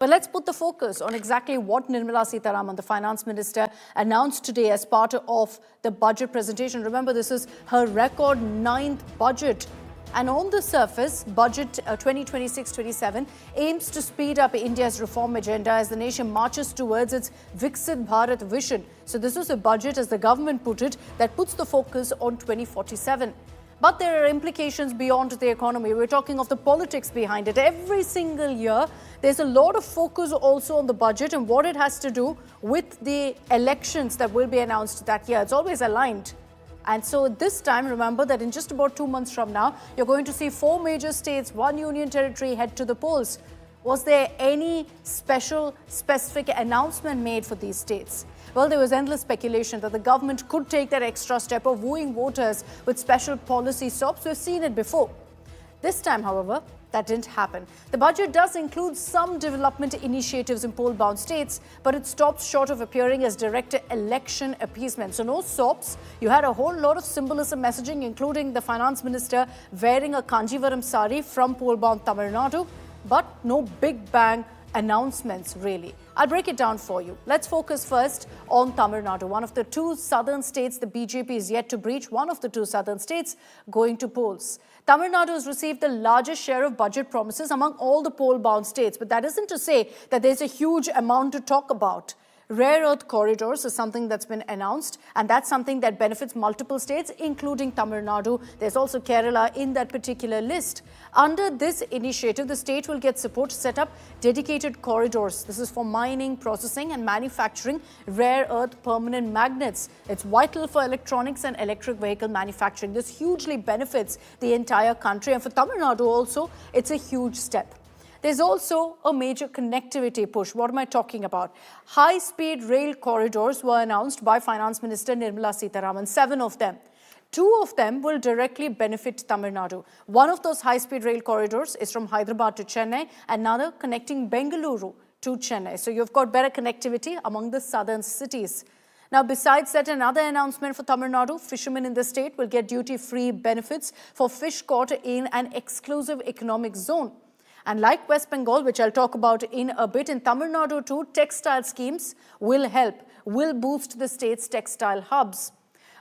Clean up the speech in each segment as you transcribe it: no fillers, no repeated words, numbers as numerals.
But let's put the focus on exactly what Nirmala Sitharaman, the Finance Minister, announced today as part of the budget presentation. Remember, this is her record 9th budget. And on the surface, budget 2026-27 aims to speed up India's reform agenda as the nation marches towards its Viksit Bharat vision. So this is a budget, as the government put it, that puts the focus on 2047. But there are implications beyond the economy. We're talking of the politics behind it. Every single year, there's a lot of focus also on the budget and what it has to do with the elections that will be announced that year. It's always aligned. And so this time, remember that in just about 2 months from now, you're going to see 4 major states, 1 union territory head to the polls. Was there any specific announcement made for these states? Well, there was endless speculation that the government could take that extra step of wooing voters with special policy stops. We've seen it before. This time, however, that didn't happen. The budget does include some development initiatives in poll-bound states, but it stops short of appearing as direct election appeasement. So no sops. You had a whole lot of symbolism messaging, including the finance minister wearing a Kanjivaram sari from poll-bound Tamil Nadu, but no big bang announcements, really. I'll break it down for you. Let's focus first on Tamil Nadu, one of the 2 southern states the BJP is yet to breach, one of the 2 southern states going to polls. Tamil Nadu has received the largest share of budget promises among all the poll-bound states, but that isn't to say that there's a huge amount to talk about. Rare earth corridors is something that's been announced, and that's something that benefits multiple states, including Tamil Nadu. There's also Kerala in that particular list. Under this initiative, the state will get support to set up dedicated corridors. This is for mining, processing, and manufacturing rare earth permanent magnets. It's vital for electronics and electric vehicle manufacturing. This hugely benefits the entire country, and for Tamil Nadu also, it's a huge step. There's also a major connectivity push. What am I talking about? High-speed rail corridors were announced by Finance Minister Nirmala Sitharaman, 7 of them. 2 of them will directly benefit Tamil Nadu. One of those high-speed rail corridors is from Hyderabad to Chennai, another connecting Bengaluru to Chennai. So you've got better connectivity among the southern cities. Now, besides that, another announcement for Tamil Nadu, fishermen in the state will get duty-free benefits for fish caught in an exclusive economic zone. And like West Bengal, which I'll talk about in a bit, in Tamil Nadu too, textile schemes will boost the state's textile hubs.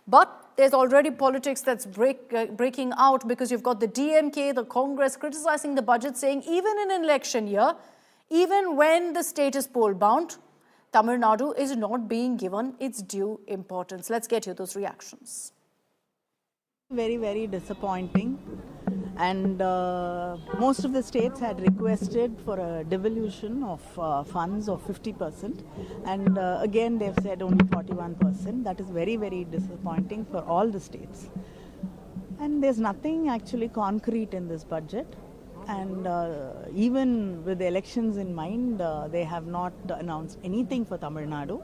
But there's already politics that's breaking out, because you've got the DMK, the Congress, criticizing the budget, saying even in an election year, even when the state is poll-bound, Tamil Nadu is not being given its due importance. Let's get you those reactions. Very, very disappointing. And most of the states had requested for a devolution of funds of 50%. And again, they've said only 41%. That is very, very disappointing for all the states. And there's nothing actually concrete in this budget. And even with the elections in mind, they have not announced anything for Tamil Nadu.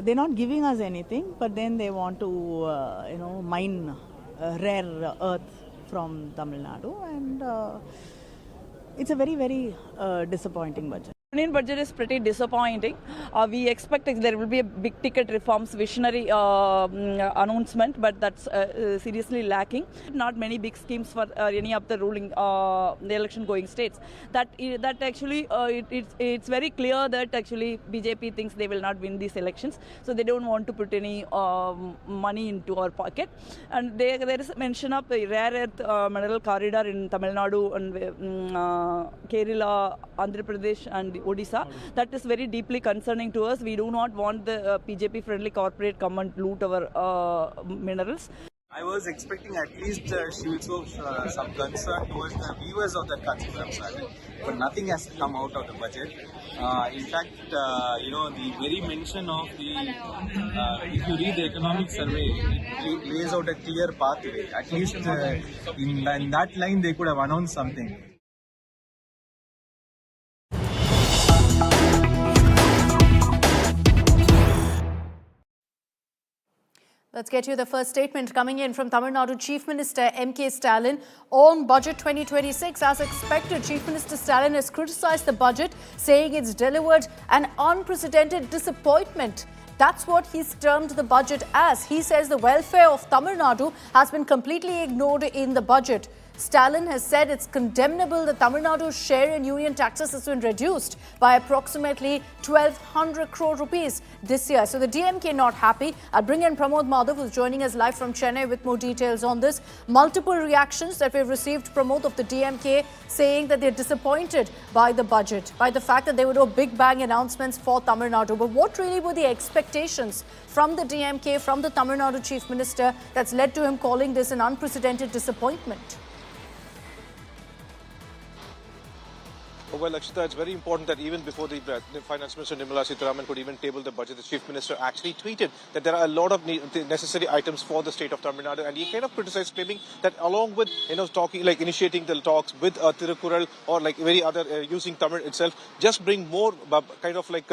They're not giving us anything, but then they want to, mine rare earth from Tamil Nadu, and it's a very, very disappointing budget. Union budget is pretty disappointing. We expect there will be a big ticket reforms visionary announcement, but that's seriously lacking. Not many big schemes for any of the ruling, the election going states. That actually it's very clear that actually BJP thinks they will not win these elections, so they don't want to put any money into our pocket. And there is mention of the rare earth mineral corridor in Tamil Nadu and Kerala, Andhra Pradesh, and Odisha. That is very deeply concerning to us. We do not want the BJP-friendly corporate come and loot our minerals. I was expecting at least she will show some concern towards the viewers of that Kanjivaram, but nothing has come out of the budget. In fact, the very mention of the, if you read the economic survey, it lays out a clear pathway. At least in that line, they could have announced something. Let's get you the first statement coming in from Tamil Nadu Chief Minister M.K. Stalin on Budget 2026. As expected, Chief Minister Stalin has criticized the budget, saying it's delivered an unprecedented disappointment. That's what he's termed the budget as. He says the welfare of Tamil Nadu has been completely ignored in the budget. Stalin has said it's condemnable that Tamil Nadu's share in union taxes has been reduced by approximately 1,200 crore rupees this year. So the DMK not happy. I'll bring in Pramod Madhav, who's joining us live from Chennai with more details on this. Multiple reactions that we've received, Pramod, of the DMK saying that they're disappointed by the budget, by the fact that they would do big bang announcements for Tamil Nadu. But what really were the expectations from the DMK, from the Tamil Nadu Chief Minister, that's led to him calling this an unprecedented disappointment? Well, Akshita, it's very important that even before the Finance Minister Nirmala Sitharaman could even table the budget, the Chief Minister actually tweeted that there are a lot of necessary items for the state of Tamil Nadu, and he kind of criticized, claiming that along with talking, like initiating the talks with Tirukkural or like very other using Tamil itself, just bring more kind of like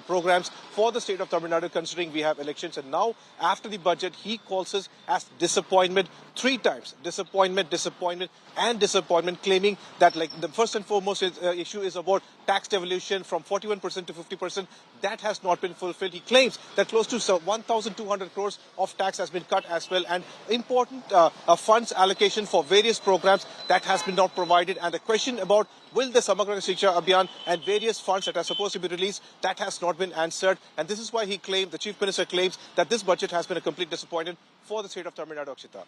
programs for the state of Tamil Nadu, considering we have elections. And now after the budget, he calls us as disappointment 3 times: disappointment, disappointment, and disappointment, claiming that like the first and foremost issue is about tax devolution from 41% to 50%. That has not been fulfilled. He claims that close to 1,200 crores of tax has been cut as well, and important funds allocation for various programs that has been not provided. And the question about will the Samagra Shiksha Abhiyan and various funds that are supposed to be released, that has not been answered. And this is why he claimed, the Chief Minister claims, that this budget has been a complete disappointment for the state of Tamil Nadu, Akshita.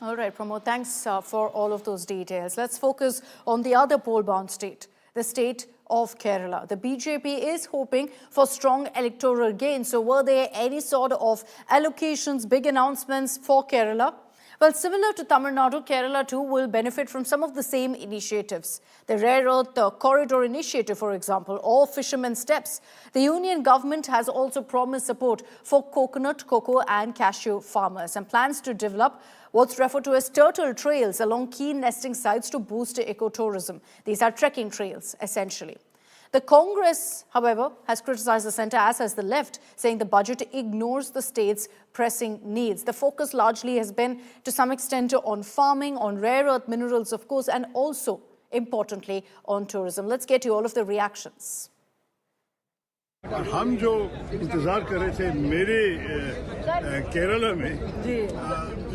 All right, Pramod, thanks for all of those details. Let's focus on the other poll-bound state, the state of Kerala. The BJP is hoping for strong electoral gains. So were there any sort of allocations, big announcements for Kerala? Well, similar to Tamil Nadu, Kerala too will benefit from some of the same initiatives. The Rare Earth Corridor Initiative, for example, or Fishermen's Steps. The union government has also promised support for coconut, cocoa and cashew farmers and plans to develop what's referred to as turtle trails along key nesting sites to boost ecotourism. These are trekking trails, essentially. The Congress, however, has criticized the centre, as has the left, saying the budget ignores the state's pressing needs. The focus largely has been, to some extent, on farming, on rare earth minerals, of course, and also, importantly, on tourism. Let's get you all of the reactions. हम जो इंतजार कर रहे थे मेरे केरला में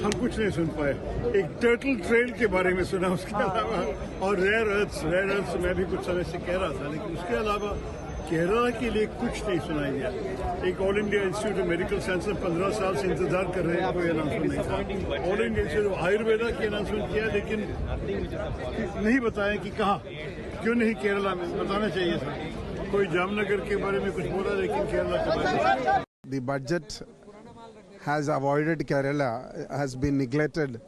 हम कुछ नहीं सुन पाए. एक टर्टल ट्रेल के बारे में सुना, उसके अलावा और रेयर अर्थ्स मैं भी कुछ समय से कह रहा था, लेकिन उसके अलावा केरला के लिए कुछ नहीं सुनाई दिया. एक all India institute of medical science में 15 साल से इंतजार कर रहे हैं, कोई अनाउंसमेंट नहीं था. All India institute of Ayurveda की अनाउंसमेंट किया, लेकिन नहीं बताया कि कहाँ, क्यों नहीं केरला में, बताना चाहिए था. कोई जामनगर के बारे में कुछ बोला, लेकिन केरला के बारे में. The budget has avoided Kerala, has been neglected.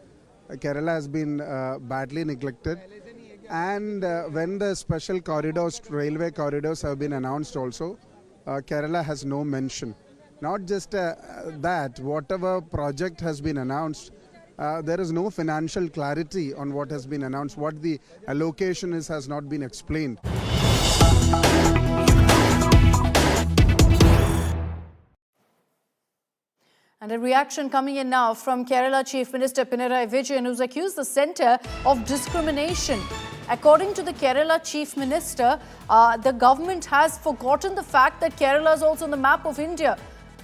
Kerala has been badly neglected. And when the special corridors, railway corridors have been announced also, Kerala has no mention. Not just that, whatever project has been announced, there is no financial clarity on what has been announced. What the allocation is has not been explained. And a reaction coming in now from Kerala Chief Minister Pinarayi Vijayan, who's accused the centre of discrimination. According to the Kerala Chief Minister, the government has forgotten the fact that Kerala is also on the map of India.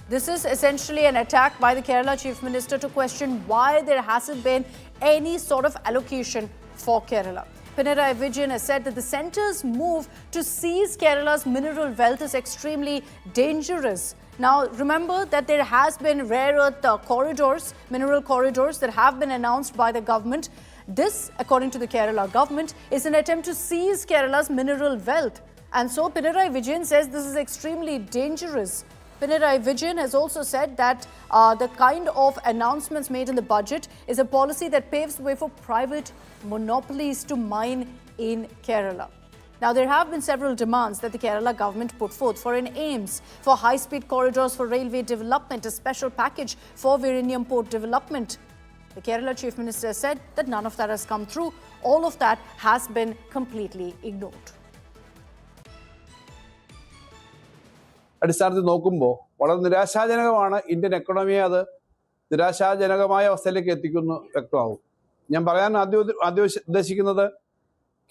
This is essentially an attack by the Kerala Chief Minister to question why there hasn't been any sort of allocation for Kerala. Pinarayi Vijayan has said that the centre's move to seize Kerala's mineral wealth is extremely dangerous. Now, remember that there has been rare earth corridors, mineral corridors that have been announced by the government. This, according to the Kerala government, is an attempt to seize Kerala's mineral wealth. And so Pinarayi Vijayan says this is extremely dangerous. Pinarayi Vijayan has also said that the kind of announcements made in the budget is a policy that paves the way for private monopolies to mine in Kerala. Now, there have been several demands that the Kerala government put forth for an aims for high-speed corridors for railway development, a special package for Vijayan port development. The Kerala Chief Minister said that none of that has come through. All of that has been completely ignored. അടിസ്ഥാനത്തിൽ നോക്കുമ്പോൾ വളരെ നിരാശാജനകമാണ്. Indian എക്കണോമിയെ അത് നിരാശാജനകമായ അവസ്ഥയിലേക്ക് എത്തിക്കുന്നു വ്യക്തമാവും. ഞാൻ പറയാൻ ആദ്യം ഉദ്ദേശിക്കുന്നത്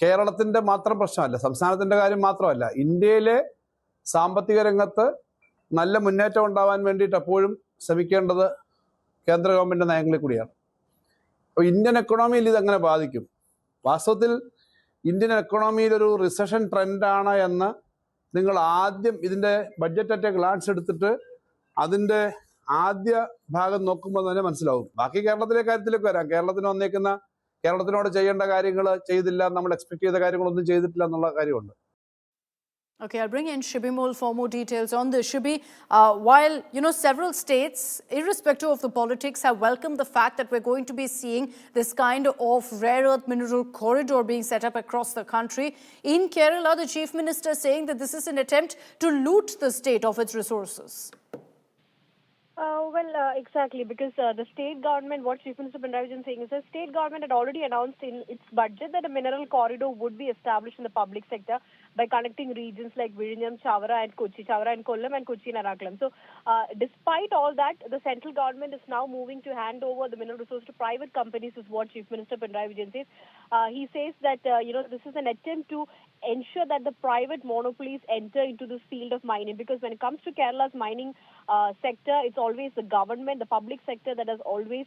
കേരളത്തിൻ്റെ മാത്രം പ്രശ്നമല്ല, സംസ്ഥാനത്തിൻ്റെ കാര്യം മാത്രമല്ല, ഇന്ത്യയിലെ സാമ്പത്തിക രംഗത്ത് നല്ല മുന്നേറ്റം ഉണ്ടാവാൻ വേണ്ടിയിട്ട് എപ്പോഴും ശ്രമിക്കേണ്ടത് കേന്ദ്ര ഗവൺമെൻറ് നയങ്ങളിൽ കൂടിയാണ്. അപ്പോൾ ഇന്ത്യൻ എക്കണോമിയിൽ ഇതെങ്ങനെ ബാധിക്കും? വാസ്തവത്തിൽ ഇന്ത്യൻ എക്കണോമിയിൽ ഒരു റിസഷൻ ട്രെൻഡാണ് എന്ന് നിങ്ങൾ ആദ്യം ഇതിൻ്റെ ബഡ്ജറ്റ് അറ്റ് എ ഗ്ലാൻസ് എടുത്തിട്ട് അതിൻ്റെ ആദ്യ ഭാഗം നോക്കുമ്പോൾ തന്നെ മനസ്സിലാവും. ബാക്കി കേരളത്തിലെ കാര്യത്തിലേക്ക് വരാം. കേരളത്തിനോട് ചെയ്യേണ്ട കാര്യങ്ങൾ ചെയ്തില്ല, നമ്മൾ എക്സ്പെക്ട് ചെയ്ത കാര്യങ്ങളൊന്നും ചെയ്തിട്ടില്ല എന്നുള്ള കാര്യമുണ്ട്. Okay, I'll bring in Shibi Mol for more details on this. Shibi, while, several states, irrespective of the politics, have welcomed the fact that we're going to be seeing this kind of rare earth mineral corridor being set up across the country, in Kerala, the Chief Minister is saying that this is an attempt to loot the state of its resources. Exactly, because the state government, what Chief Minister Pinarayi is saying is the state government had already announced in its budget that a mineral corridor would be established in the public sector by connecting regions like Vijayan, Chavara and Kochi, Chavara and Kollam and Kochi and Ernakulam. So, despite all that, the central government is now moving to hand over the mineral resource to private companies, is what Chief Minister Pinarayi says. He says that, this is an attempt to ensure that the private monopolies enter into this field of mining, because when it comes to Kerala's mining sector, it's always the government, the public sector that has always,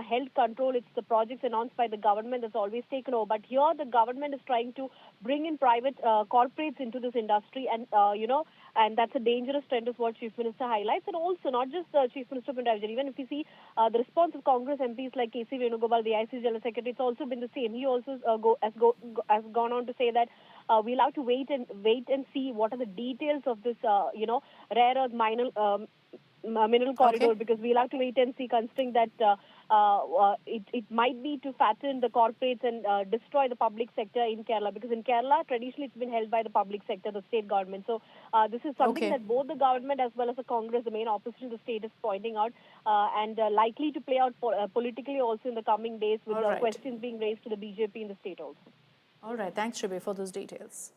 held control. It's the projects announced by the government that's always taken over. But here the government is trying to bring in private corporates into this industry, and, and that's a dangerous trend, is what Chief Minister highlights. And also, not just Chief Minister Pinarayi, even if you see the response of Congress MPs like K.C. Venugopal, the IC General Secretary, it's also been the same. He also has gone on to say that we'll have to wait and see what are the details of this, rare earth mineral corridor, because we'll have to wait and see, considering that it might be to fatten the corporates and destroy the public sector in Kerala, because in Kerala, traditionally, it's been held by the public sector, the state government. So this is something that both the government as well as the Congress, the main opposition to the state, is pointing out, and likely to play out politically also in the coming days, with questions being raised to the BJP in the state also. All right. Thanks, Shibi, for those details.